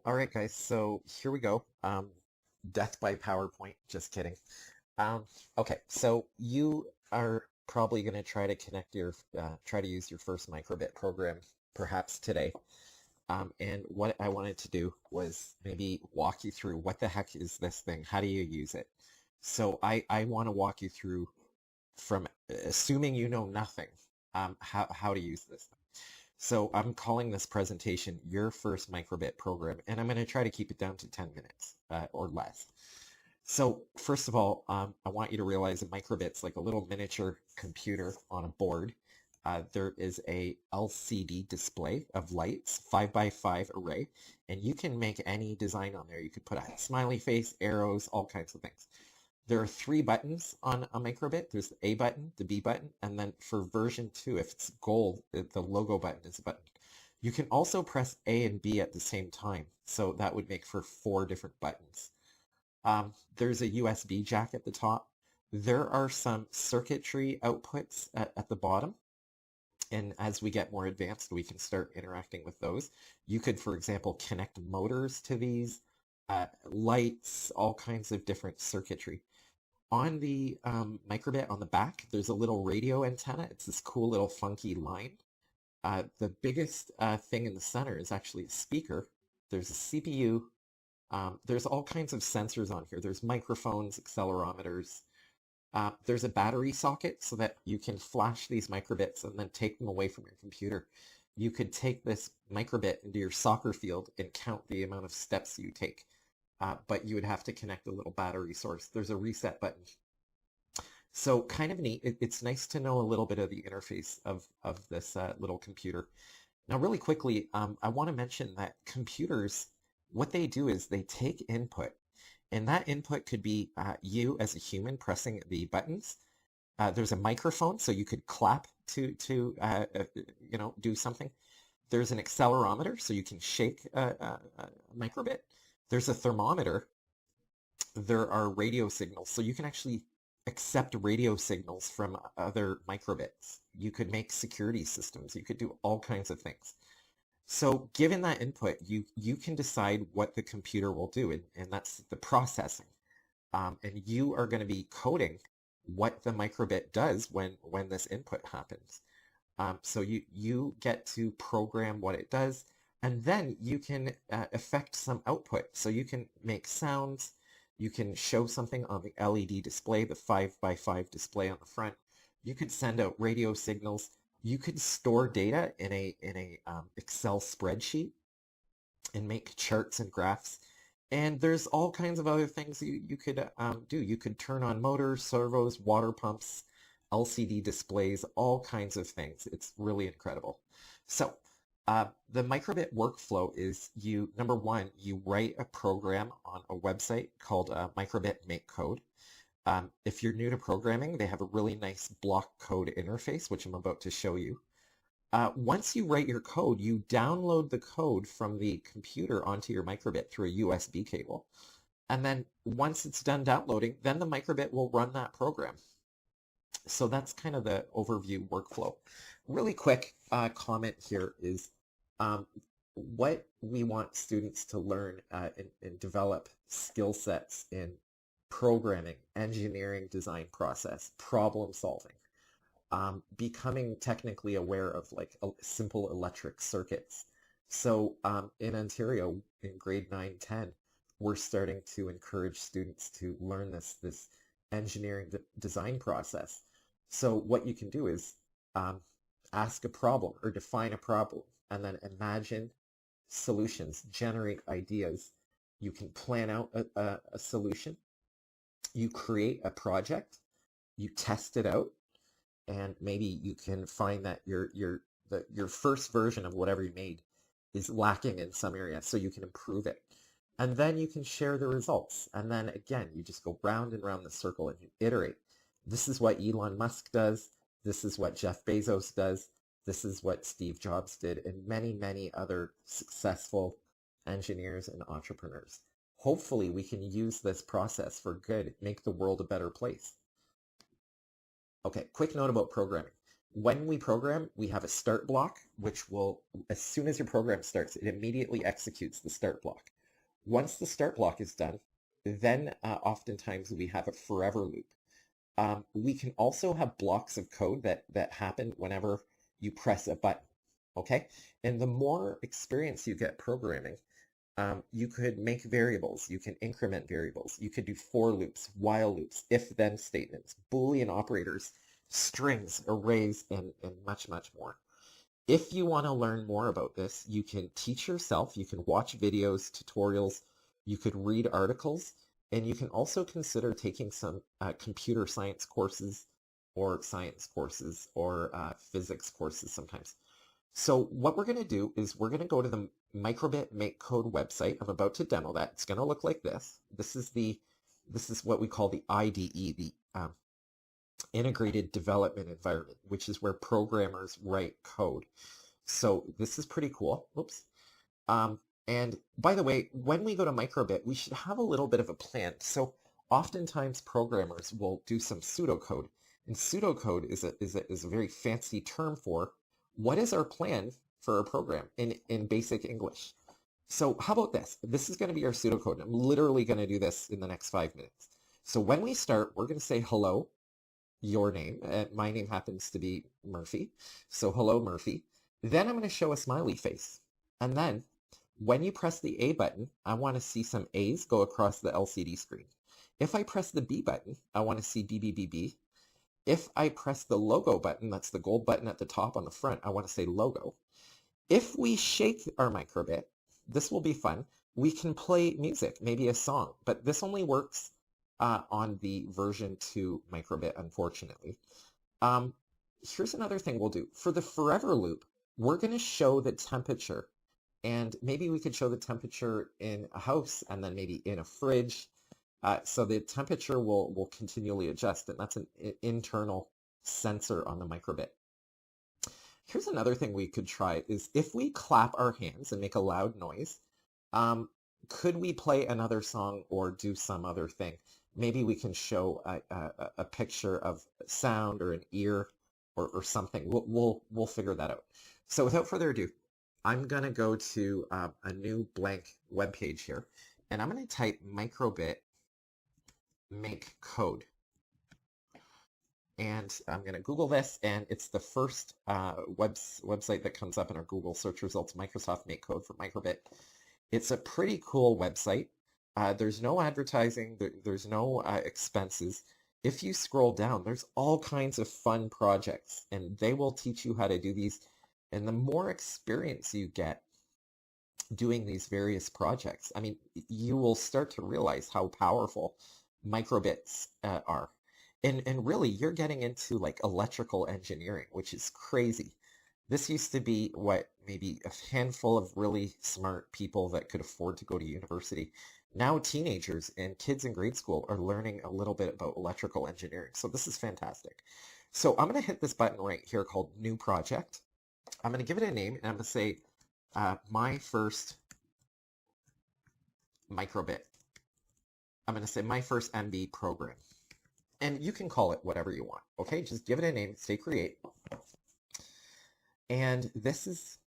All right, guys, so here we go. Death by PowerPoint, just kidding. Um, okay, so you are probably going to try to try to use your first microbit program perhaps today. And what I wanted to do was maybe walk you through what the heck is this thing? How do you use it? So I want to walk you through from assuming you know nothing, how to use this thing. So I'm calling this presentation Your First Microbit Program, and I'm going to try to keep it down to 10 minutes or less. So first of all, I want you to realize a microbit's like a little miniature computer on a board. There is a LCD display of lights, 5x5 array, and you can make any design on there. You could put a smiley face, arrows, all kinds of things. There are 3 buttons on a microbit. There's the A button, the B button, and then for version 2, if it's gold, the logo button is a button. You can also press A and B at the same time, so that would make for 4 different buttons. There's a USB jack at the top. There are some circuitry outputs at the bottom, and as we get more advanced, we can start interacting with those. You could, for example, connect motors to these, lights, all kinds of different circuitry. On the microbit on the back, there's a little radio antenna. It's this cool little funky line. The biggest thing in the center is actually a speaker. There's a CPU. There's all kinds of sensors on here. There's microphones, accelerometers. There's a battery socket so that you can flash these microbits and then take them away from your computer. You could take this microbit into your soccer field and count the amount of steps you take. But you would have to connect a little battery source. There's a reset button. So kind of neat. It's nice to know a little bit of the interface of this little computer. Now really quickly, I want to mention that computers, what they do is they take input, and that input could be you as a human pressing the buttons. There's a microphone, so you could clap to do something. There's an accelerometer, so you can shake a microbit. There's a thermometer. There are radio signals, so you can actually accept radio signals from other microbits. You could make security systems. You could do all kinds of things. So given that input, you can decide what the computer will do, and that's the processing. And you are going to be coding what the microbit does when this input happens. So you get to program what it does, and then you can affect some output. So you can make sounds, you can show something on the LED display, the 5x5 display on the front. You could send out radio signals. You could store data in a Excel spreadsheet and make charts and graphs. And there's all kinds of other things you could do. You could turn on motors, servos, water pumps, LCD displays, all kinds of things. It's really incredible. So the microbit workflow is number one, you write a program on a website called Microbit Make Code. If you're new to programming, they have a really nice block code interface, which I'm about to show you. Once you write your code, you download the code from the computer onto your microbit through a USB cable. And then once it's done downloading, then the microbit will run that program. So that's kind of the overview workflow. Really quick comment here is what we want students to learn and develop skill sets in programming, engineering, design process, problem solving, becoming technically aware of like simple electric circuits. So in Ontario, in grade 9, 10, we're starting to encourage students to learn this engineering design process. So what you can do is ask a problem or define a problem, and then imagine solutions, generate ideas. You can plan out a solution. You create a project, you test it out, and maybe you can find that your first version of whatever you made is lacking in some area, so you can improve it. And then you can share the results. And then again, you just go round and round the circle and you iterate. This is what Elon Musk does. This is what Jeff Bezos does. This is what Steve Jobs did, and many, many other successful engineers and entrepreneurs. Hopefully we can use this process for good, make the world a better place. Okay, quick note about programming. When we program, we have a start block, which will, as soon as your program starts, it immediately executes the start block. Once the start block is done, then oftentimes we have a forever loop. We can also have blocks of code that happen whenever you press a button, okay? And the more experience you get programming, you could make variables, you can increment variables, you could do for loops, while loops, if-then statements, Boolean operators, strings, arrays, and much, much more. If you want to learn more about this, you can teach yourself, you can watch videos, tutorials, you could read articles, and you can also consider taking some computer science courses or science courses or physics courses sometimes. So what we're going to do is we're going to go to the Microbit Make Code website. I'm about to demo that. It's going to look like this. This is what we call the IDE, the Integrated Development Environment, which is where programmers write code. So this is pretty cool. Oops. And by the way, when we go to Microbit, we should have a little bit of a plan. So oftentimes programmers will do some pseudocode, and pseudocode is a very fancy term for what is our plan for our program in basic English. So how about this? This is going to be our pseudocode. I'm literally going to do this in the next 5 minutes. So when we start, we're going to say hello, your name. My name happens to be Murphy. So hello, Murphy. Then I'm going to show a smiley face. And then when you press the A button, I want to see some A's go across the LCD screen. If I press the B button, I want to see BBBB. If I press the logo button, that's the gold button at the top on the front, I want to say logo. If we shake our Microbit, this will be fun. We can play music, maybe a song, but this only works on the version 2 Microbit, unfortunately. Here's another thing we'll do. For the forever loop, we're going to show the temperature, and maybe we could show the temperature in a house and then maybe in a fridge. So the temperature will continually adjust, and that's an internal sensor on the Microbit. Here's another thing we could try is if we clap our hands and make a loud noise, could we play another song or do some other thing? Maybe we can show a picture of sound or an ear or something. We'll figure that out. So without further ado, I'm going to go to a new blank web page here, and I'm going to type Microbit Make Code. And I'm going to Google this, and it's the first website that comes up in our Google search results, Microsoft Make Code for Microbit. It's a pretty cool website. There's no advertising, there's no expenses. If you scroll down, there's all kinds of fun projects, and they will teach you how to do these. And the more experience you get doing these various projects, I mean, you will start to realize how powerful microbits are. And really, you're getting into like electrical engineering, which is crazy. This used to be what, maybe a handful of really smart people that could afford to go to university. Now teenagers and kids in grade school are learning a little bit about electrical engineering. So this is fantastic. So I'm going to hit this button right here called New Project. I'm going to give it a name, and I'm going to say my first Microbit. I'm going to say my first MB program. And you can call it whatever you want, okay? Just give it a name, say create. And this is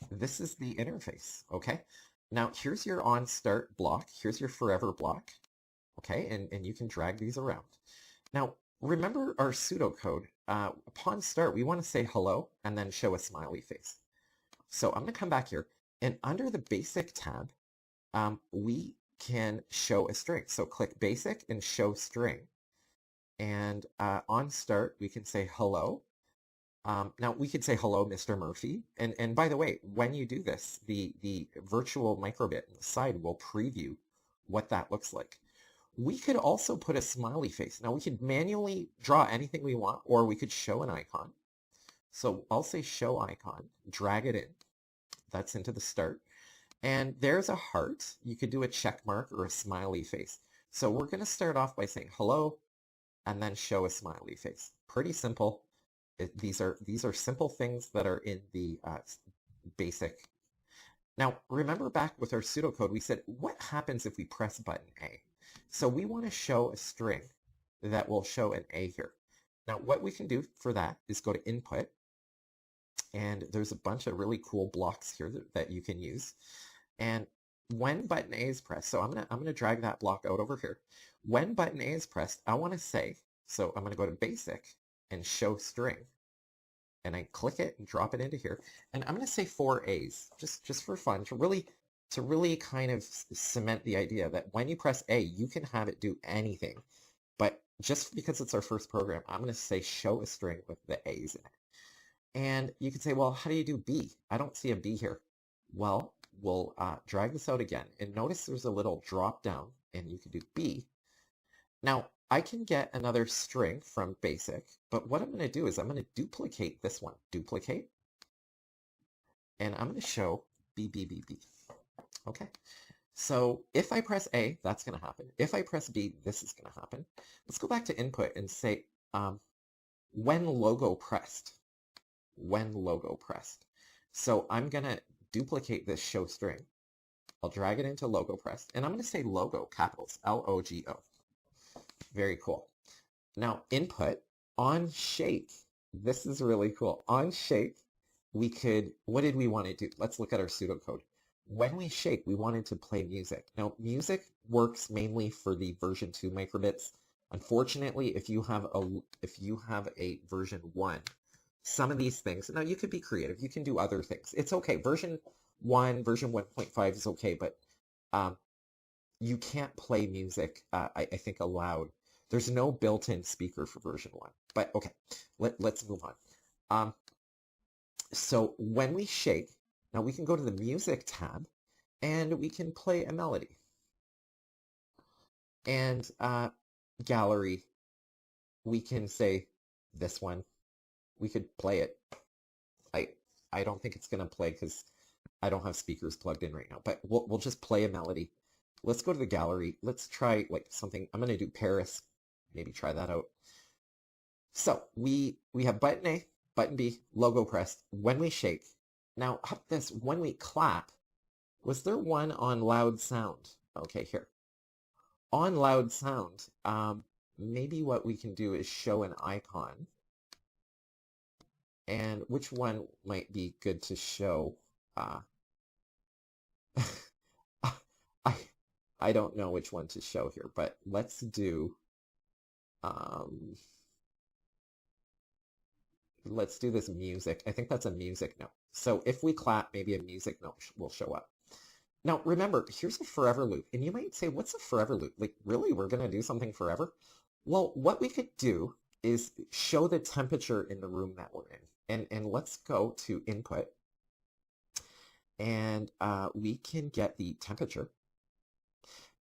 the interface, okay? Now here's your on start block, here's your forever block, okay? And you can drag these around. Now remember our pseudocode. Upon start, we want to say hello and then show a smiley face. So I'm going to come back here, and under the basic tab, we can show a string. So click basic and show string. And on start, we can say hello. Now we could say hello, Mr. Murphy. And by the way, when you do this, the virtual Microbit on the side will preview what that looks like. We could also put a smiley face. Now we could manually draw anything we want, or we could show an icon. So I'll say show icon, drag it in. That's into the start. And there's a heart. You could do a check mark or a smiley face. So we're going to start off by saying hello, and then show a smiley face. Pretty simple. These are simple things that are in the basic. Now remember back with our pseudocode, we said what happens if we press button A? So we want to show a string that will show an A here. Now what we can do for that is go to input, and there's a bunch of really cool blocks here that you can use. And when button A is pressed, so I'm gonna drag that block out over here. When button A is pressed, I want to say, so I'm gonna go to Basic and Show String, and I click it and drop it into here, and I'm gonna say 4 A's, just for fun, to really kind of cement the idea that when you press A, you can have it do anything. But just because it's our first program, I'm gonna say show a string with the A's in it. And you could say, well, how do you do B? I don't see a B here. Well, we'll drag this out again, and notice there's a little drop down, and you can do B. Now, I can get another string from Basic, but what I'm going to do is I'm going to duplicate this one. Duplicate. And I'm going to show B, B, B, B. Okay. So if I press A, that's going to happen. If I press B, this is going to happen. Let's go back to input and say when logo pressed. When logo pressed. So I'm going to duplicate this show string. I'll drag it into logo pressed, and I'm going to say logo, capitals, L-O-G-O. Very cool. Now input, on shake. This is really cool. On shake, we could, what did we want to do? Let's look at our pseudocode. When we shake, we wanted to play music. Now music works mainly for the version 2 microbits. Unfortunately, if you have a version 1, some of these things, now you could be creative, you can do other things. It's okay. Version 1, version 1.5 is okay, but you can't play music, I think, aloud. There's no built-in speaker for version 1. But okay, let's move on. So when we shake, now we can go to the Music tab, and we can play a melody. And Gallery, we can say this one. We could play it. I don't think it's going to play because I don't have speakers plugged in right now, but we'll just play a melody. Let's go to the gallery. Let's try like something. I'm going to do Paris. Maybe try that out. So we have button A, button B, logo pressed. When we shake. Now up this, when we clap, was there one on loud sound? Okay, here. On loud sound, maybe what we can do is show an icon. And which one might be good to show? I don't know which one to show here, but let's do this music. I think that's a music note. So if we clap, maybe a music note will show up. Now remember, here's a forever loop, and you might say, what's a forever loop? Like, really, we're going to do something forever? Well, what we could do is show the temperature in the room that we're in. And let's go to input, and we can get the temperature.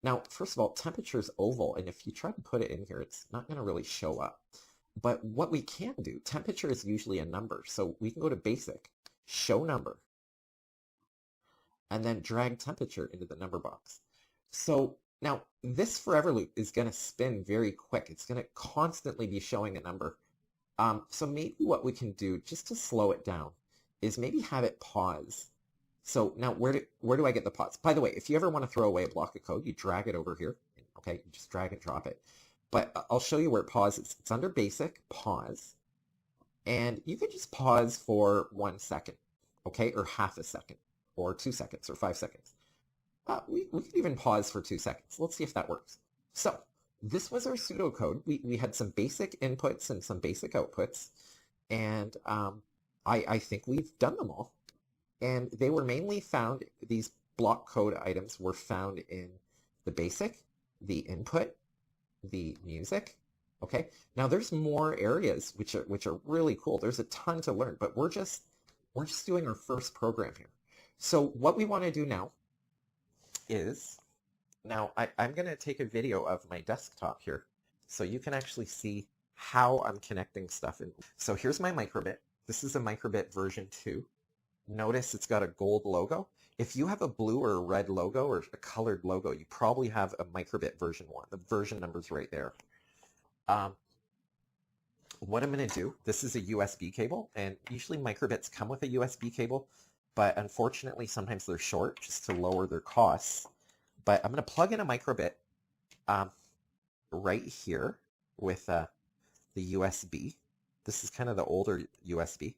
Now, first of all, temperature is oval, and if you try to put it in here, it's not going to really show up. But what we can do, temperature is usually a number, so we can go to Basic, Show Number, and then drag temperature into the number box. So now this forever loop is going to spin very quick. It's going to constantly be showing a number. So maybe what we can do, just to slow it down, is maybe have it pause. So now where do I get the pause? By the way, if you ever want to throw away a block of code, you drag it over here. Okay, you just drag and drop it. But I'll show you where it pauses. It's under Basic, Pause. And you can just pause for 1 second, okay, or half a second, or 2 seconds, or 5 seconds. We can even pause for 2 seconds. Let's see if that works. So this was our pseudocode. We had some basic inputs and some basic outputs, and I think we've done them all. And they were mainly found, these block code items were found in the basic, the input, the music. Okay, now there's more areas which are really cool. There's a ton to learn, but we're just doing our first program here. So what we want to do now is, now I'm going to take a video of my desktop here so you can actually see how I'm connecting stuff in. So here's my Microbit. This is a Microbit version 2. Notice it's got a gold logo. If you have a blue or a red logo or a colored logo, you probably have a Microbit version 1. The version number's right there. What I'm going to do, this is a USB cable, and usually Microbits come with a USB cable, but unfortunately sometimes they're short just to lower their costs. But I'm going to plug in a Microbit right here with the USB. This is kind of the older USB.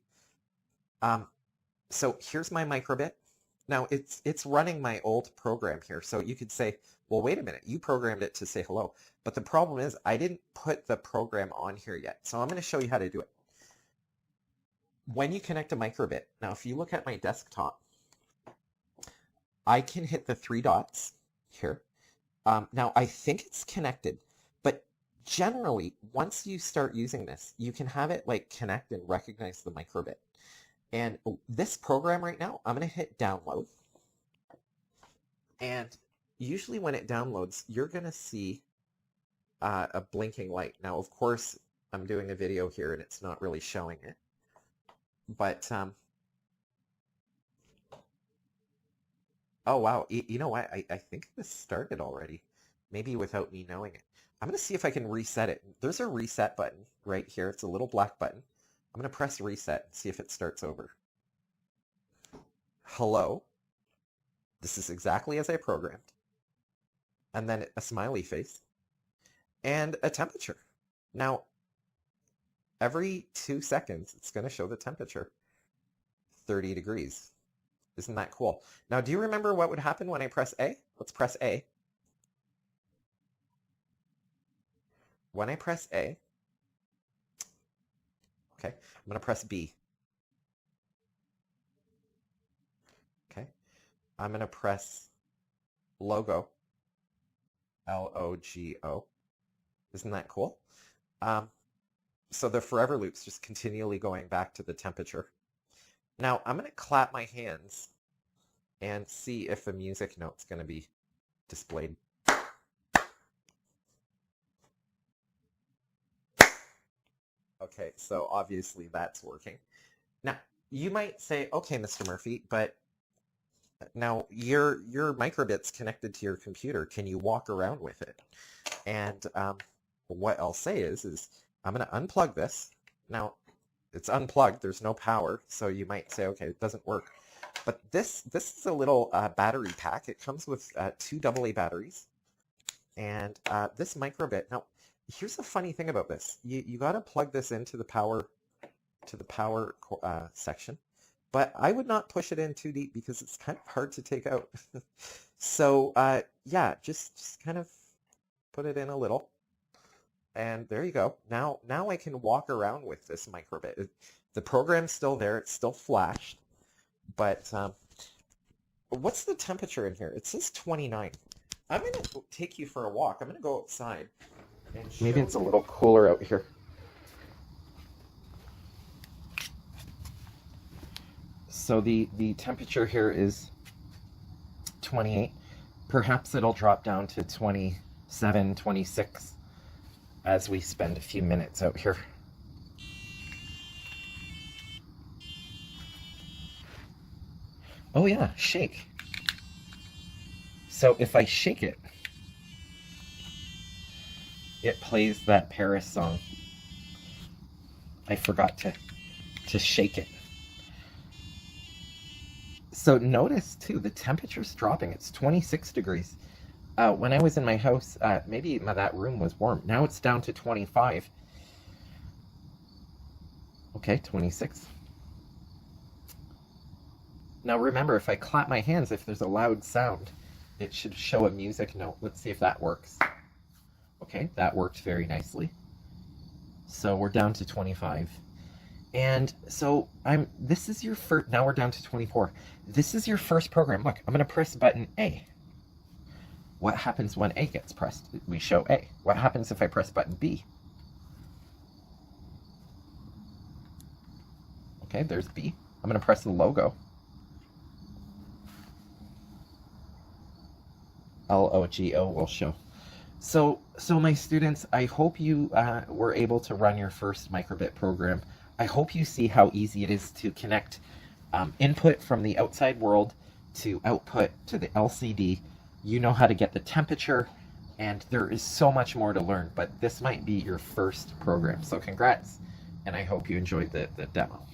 So here's my Microbit. Now it's running my old program here. So you could say, well, wait a minute, you programmed it to say hello. But the problem is I didn't put the program on here yet. So I'm going to show you how to do it. When you connect a microbit, now if you look at my desktop, I can hit the 3 dots here. Now I think it's connected, but generally once you start using this, you can have it like connect and recognize the microbit. And this program right now, I'm going to hit download. And usually when it downloads, you're going to see a blinking light. Now, of course, I'm doing a video here and it's not really showing it. But, oh, wow. You know what? I think this started already. Maybe without me knowing it. I'm going to see if I can reset it. There's a reset button right here. It's a little black button. I'm going to press reset and see if it starts over. Hello. This is exactly as I programmed. And then a smiley face and a temperature. Now, every 2 seconds, it's going to show the temperature. 30 degrees. Isn't that cool? Now, do you remember what would happen when I press A? Let's press A. When I press A, okay, I'm going to press B. Okay, I'm going to press logo, L-O-G-O. Isn't that cool? So the forever loop's just continually going back to the temperature. Now I'm going to clap my hands and see if a music note's going to be displayed. Okay, so obviously that's working. Now, you might say, okay, Mr. Murphy, but now your microbit's connected to your computer. Can you walk around with it? And what I'll say is I'm going to unplug this. Now, it's unplugged. There's no power, so you might say, okay, it doesn't work. But this is a little battery pack. It comes with 2 AA batteries. And this microbit, now, here's the funny thing about this. You got to plug this into the power section, but I would not push it in too deep because it's kind of hard to take out. So yeah, just kind of put it in a little, and there you go. Now I can walk around with this microbit. The program's still there. It's still flashed, but what's the temperature in here? It says 29. I'm going to take you for a walk. I'm going to go outside. Maybe it's a little cooler out here. So the temperature here is 28. Perhaps it'll drop down to 27, 26 as we spend a few minutes out here. Oh yeah, shake. So if I shake it, it plays that Paris song. I forgot to shake it. So notice too, the temperature's dropping. It's 26 degrees. When I was in my house, maybe that room was warm. Now it's down to 25. Okay, 26. Now remember, if I clap my hands, if there's a loud sound, it should show a music note. Let's see if that works. Okay, that worked very nicely. So we're down to 25. And so this is your first, now we're down to 24. This is your first program. Look, I'm going to press button A. What happens when A gets pressed? We show A. What happens if I press button B? Okay, there's B. I'm going to press the logo. L-O-G-O will show. So my students, I hope you were able to run your first microbit program. I hope you see how easy it is to connect input from the outside world to output to the LCD. You know how to get the temperature, and there is so much more to learn, but this might be your first program. So congrats, and I hope you enjoyed the demo.